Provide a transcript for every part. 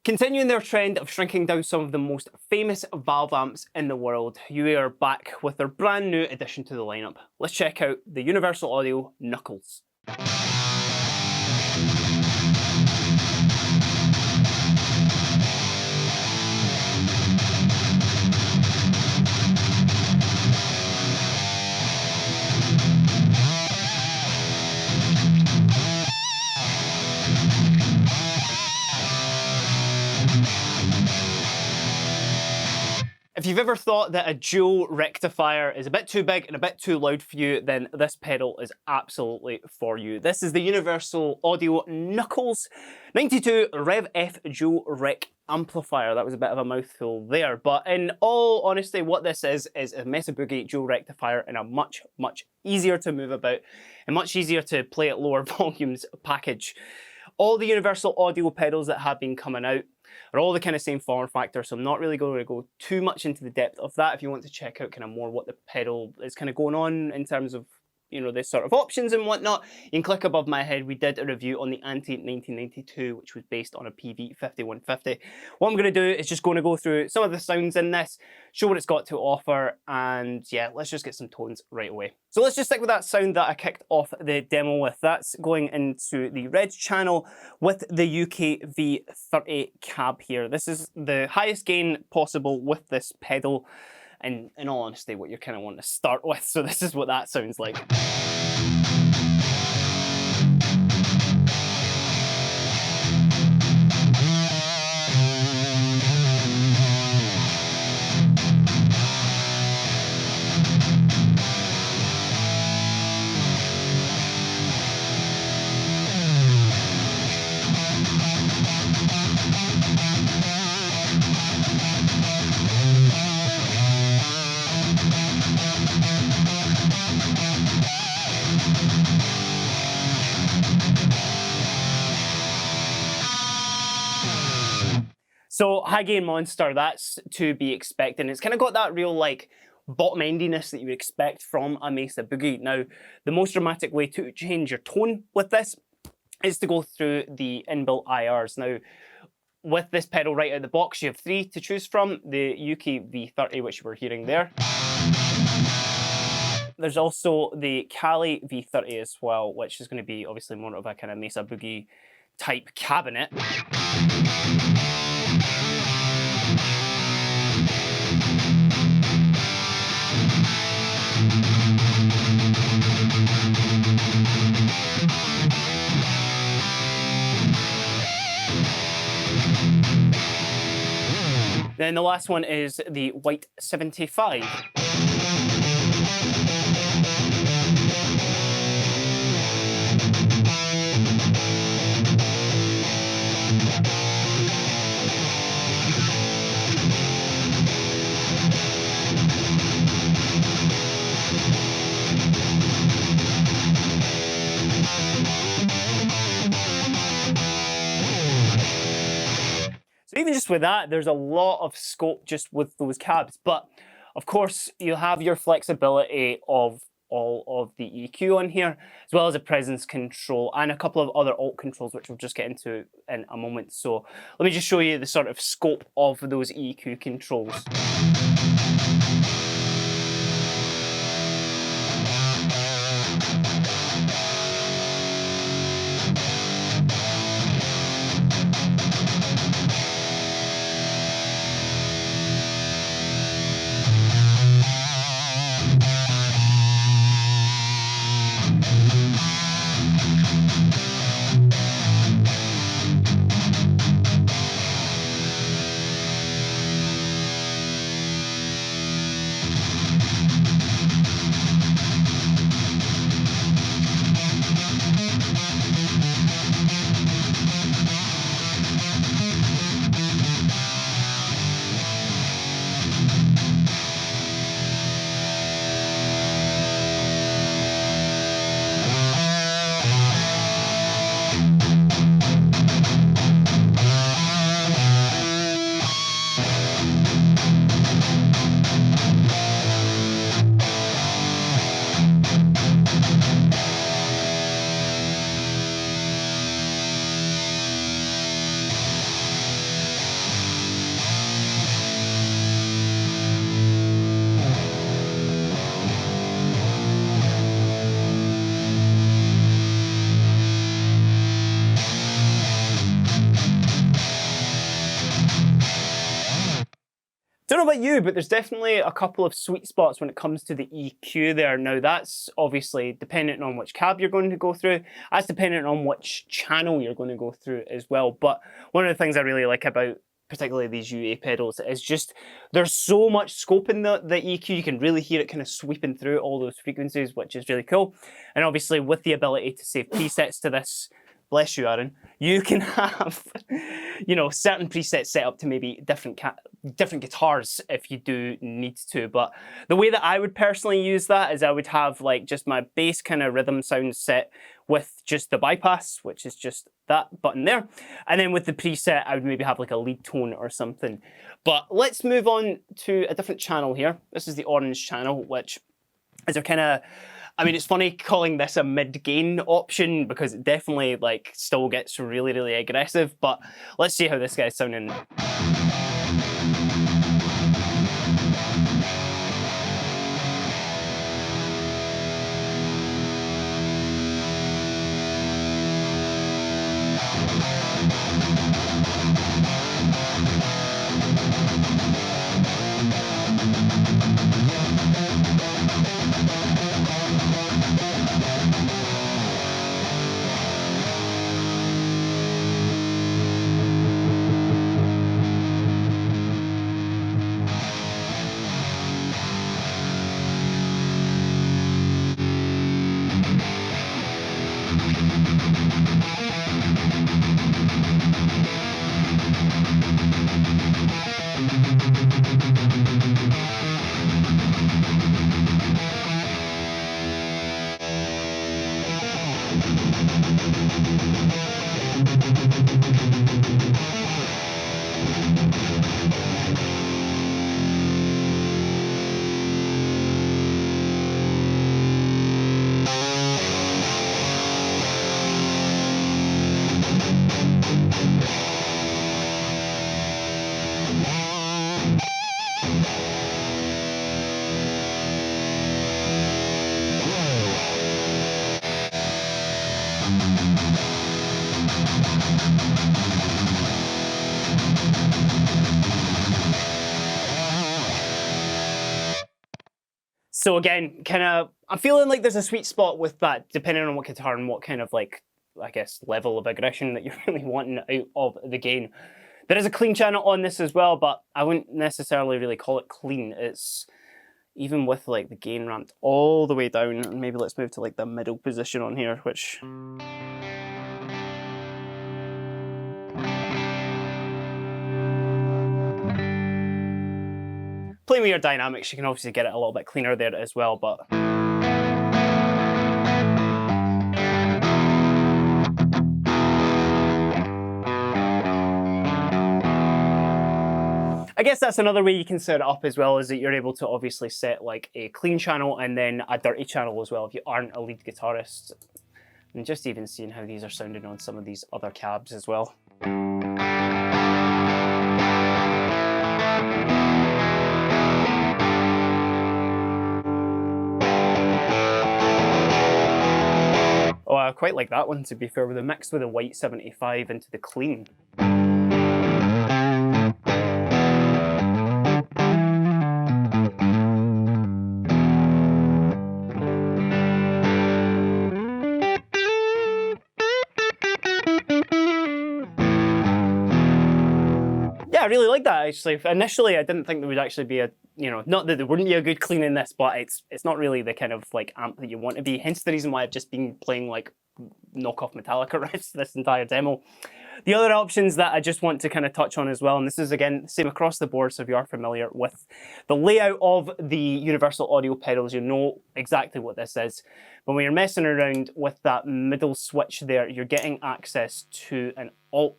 Continuing their trend of shrinking down some of the most famous valve amps in the world, we are back with their brand new addition to the lineup. Let's check out the Universal Audio Knuckles. If you've ever thought that a dual rectifier is a bit too big and a bit too loud for you, then this pedal is absolutely for you. This is the Universal Audio Knuckles 92 Rev F dual rec amplifier. That was a bit of a mouthful there, but in all honesty, what this is a Mesa Boogie dual rectifier in a much easier to move about and much easier to play at lower volumes package. All the Universal Audio pedals that have been coming out are all the kind of same form factor, so I'm not really going to go too much into the depth of that. If you want to check out kind of more what the pedal is kind of going on in terms of, you know, this sort of options and whatnot, you can click above my head. We did a review on the Anti 1992, which was based on a PV 5150. What I'm going to do is just going to go through some of the sounds in this, show what it's got to offer, and yeah, let's just get some tones right away. So let's just stick with that sound that I kicked off the demo with. That's going into the red channel with the UK V30 cab here. This is the highest gain possible with this pedal, and in all honesty, what you're kind of wanting to start with. So this is what that sounds like. So high gain monster, that's to be expected. It's kind of got that real like bottom endiness that you would expect from a Mesa Boogie. Now, the most dramatic way to change your tone with this is to go through the inbuilt IRs. Now, with this pedal right out of the box, you have three to choose from. The UK V30, which you were hearing there. There's also the Cali V30 as well, which is going to be obviously more of a kind of Mesa Boogie type cabinet. Then the last one is the White 75. So even just with that, there's a lot of scope just with those cabs. But of course, you have your flexibility of all of the EQ on here, as well as a presence control and a couple of other alt controls, which we'll just get into in a moment. So let me just show you the sort of scope of those EQ controls. Don't know about you, but there's definitely a couple of sweet spots when it comes to the EQ there. Now that's obviously dependent on which cab you're going to go through. That's dependent on which channel you're going to go through as well. But one of the things I really like about particularly these UA pedals is just there's so much scope in the EQ. You can really hear it kind of sweeping through all those frequencies, which is really cool. And obviously with the ability to save presets to this, bless you, Aaron, you can have, you know, certain presets set up to maybe different guitars if you do need to. But the way that I would personally use that is I would have like just my bass kind of rhythm sound set with just the bypass, which is just that button there. And then with the preset, I would maybe have like a lead tone or something. But let's move on to a different channel here. This is the orange channel, which is a kind of, I mean, it's funny calling this a mid-gain option because it definitely like still gets really, really aggressive, but let's see how this guy's sounding. So again, kind of, I'm feeling like there's a sweet spot with that, depending on what guitar and what kind of like, I guess, level of aggression that you're really wanting out of the gain. There is a clean channel on this as well, but I wouldn't necessarily really call it clean. It's even with like the gain ramped all the way down, and maybe let's move to like the middle position on here, which playing with your dynamics, you can obviously get it a little bit cleaner there as well, but I guess that's another way you can set it up as well, is that you're able to obviously set like a clean channel and then a dirty channel as well if you aren't a lead guitarist. And just even seeing how these are sounding on some of these other cabs as well. Oh, I quite like that one, to be fair, with the mix with the white 75 into the clean. Yeah, I really like that actually. Initially, I didn't think there would actually be a, you know, not that there wouldn't be a good clean in this, but it's not really the kind of like amp that you want to be. Hence the reason why I've just been playing like knockoff Metallica riffs this entire demo. The other options that I just want to kind of touch on as well, and this is again the same across the board, so if you are familiar with the layout of the Universal Audio pedals, you know exactly what this is. But when you're messing around with that middle switch there, you're getting access to an alt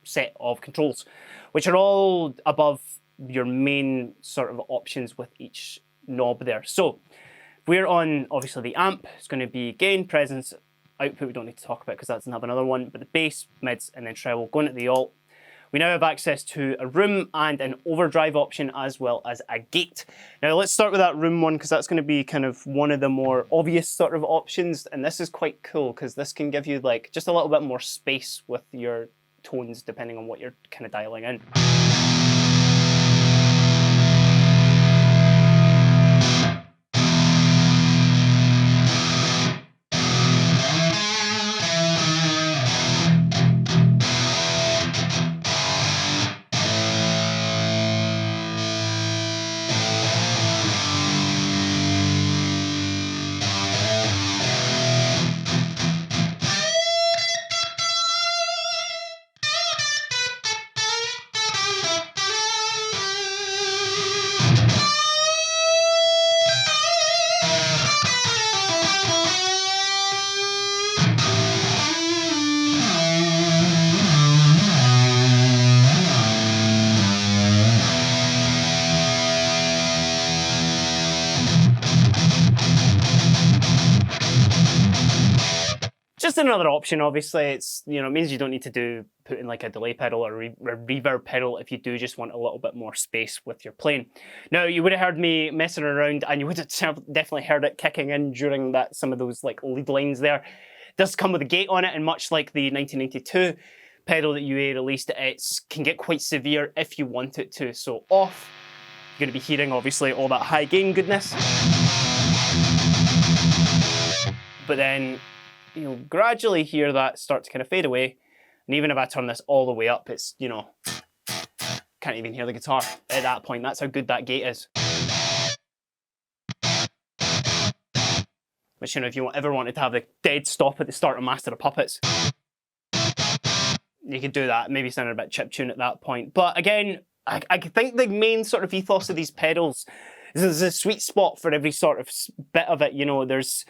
set of controls, which are all above your main sort of options with each knob there. So if we're on obviously the amp, it's going to be gain, presence, output we don't need to talk about because that's another one, but the bass, mids, and then treble. Going at the alt, we now have access to a room and an overdrive option as well as a gate. Now let's start with that room one because that's going to be kind of one of the more obvious sort of options, and this is quite cool because this can give you like just a little bit more space with your tones depending on what you're kind of dialing in. just another option. Obviously, it's, you know, it means you don't need to put in like a delay pedal or a reverb pedal if you do just want a little bit more space with your playing. Now, you would have heard me messing around, and you would have definitely heard it kicking in during some of those like lead lines there. It does come with a gate on it, and much like the 1992 pedal that UA released, it can get quite severe if you want it to. So off, you're going to be hearing obviously all that high gain goodness. But then you'll gradually hear that start to kind of fade away. And even if I turn this all the way up, it's, you know, can't even hear the guitar at that point. That's how good that gate is. Which, you know, if you ever wanted to have the dead stop at the start of Master of Puppets, you could do that. Maybe sounded a bit chiptune at that point. But again, I think the main sort of ethos of these pedals is there's a sweet spot for every sort of bit of it. You know, there's,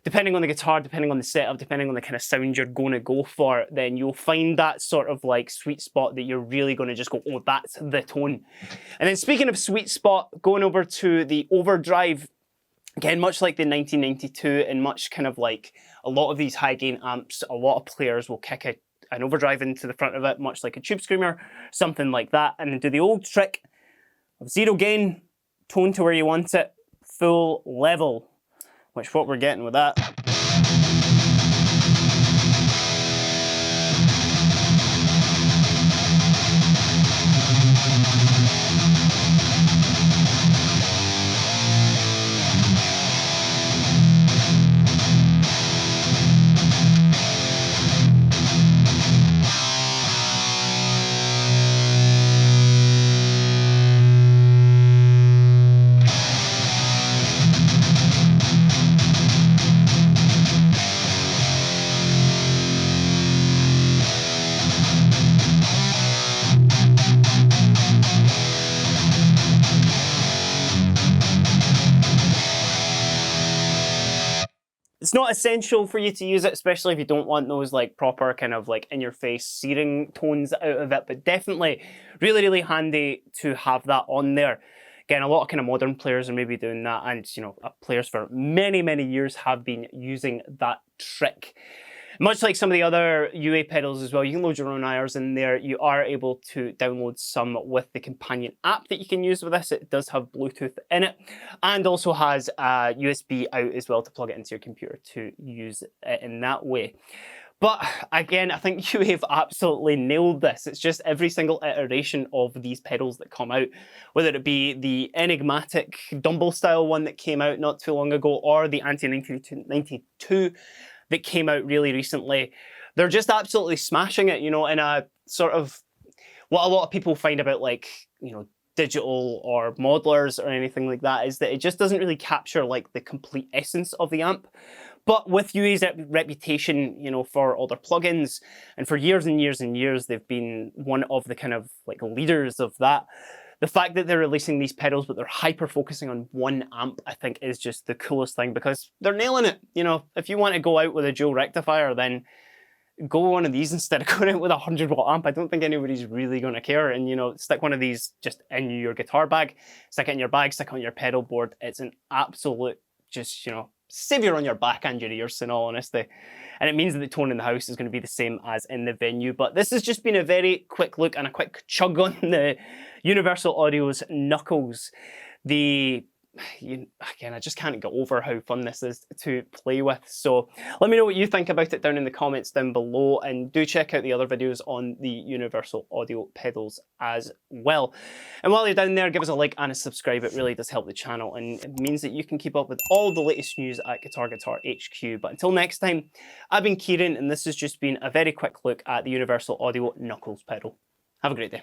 depending on the guitar, depending on the setup, depending on the kind of sound you're going to go for, then you'll find that sort of like sweet spot that you're really going to just go, oh, that's the tone. And then speaking of sweet spot, going over to the overdrive, again, much like the 1992 and much kind of like a lot of these high gain amps, a lot of players will kick an overdrive into the front of it, much like a Tube Screamer, something like that, and then do the old trick of zero gain, tone to where you want it, full level, which what we're getting with that. It's not essential for you to use it, especially if you don't want those like proper kind of like in-your-face searing tones out of it, but definitely really, really handy to have that on there. Again, a lot of kind of modern players are maybe doing that, and you know, players for many, many years have been using that trick. Much like some of the other UA pedals as well, you can load your own IRs in there. You are able to download some with the companion app that you can use with this. It does have Bluetooth in it, and also has a USB out as well to plug it into your computer to use it in that way. But again, I think UA have absolutely nailed this. It's just every single iteration of these pedals that come out, whether it be the enigmatic Dumble style one that came out not too long ago, or the anti-92 that came out really recently, they're just absolutely smashing it, you know, in a sort of, what a lot of people find about like, you know, digital or modelers or anything like that is that it just doesn't really capture like the complete essence of the amp. But with UA's reputation, you know, for all their plugins, and for years and years and years, they've been one of the kind of like leaders of that. The fact that they're releasing these pedals, but they're hyper focusing on one amp, I think is just the coolest thing, because they're nailing it. You know, if you want to go out with a dual rectifier, then go one of these instead of going out with a 100-watt amp. I don't think anybody's really going to care. And, you know, stick one of these just in your guitar bag, stick it in your bag, stick it on your pedal board. It's an absolute, just, you know, savior on your back and your ears, in all honesty. And it means that the tone in the house is going to be the same as in the venue. But this has just been a very quick look and a quick chug on the Universal Audio's Knuckles. Again, I just can't get over how fun this is to play with. So let me know what you think about it down in the comments down below, and do check out the other videos on the Universal Audio pedals as well. And while you're down there, give us a like and a subscribe. It really does help the channel, and it means that you can keep up with all the latest news at Guitar HQ. But until next time, I've been Kieran, and this has just been a very quick look at the Universal Audio Knuckles pedal. Have a great day.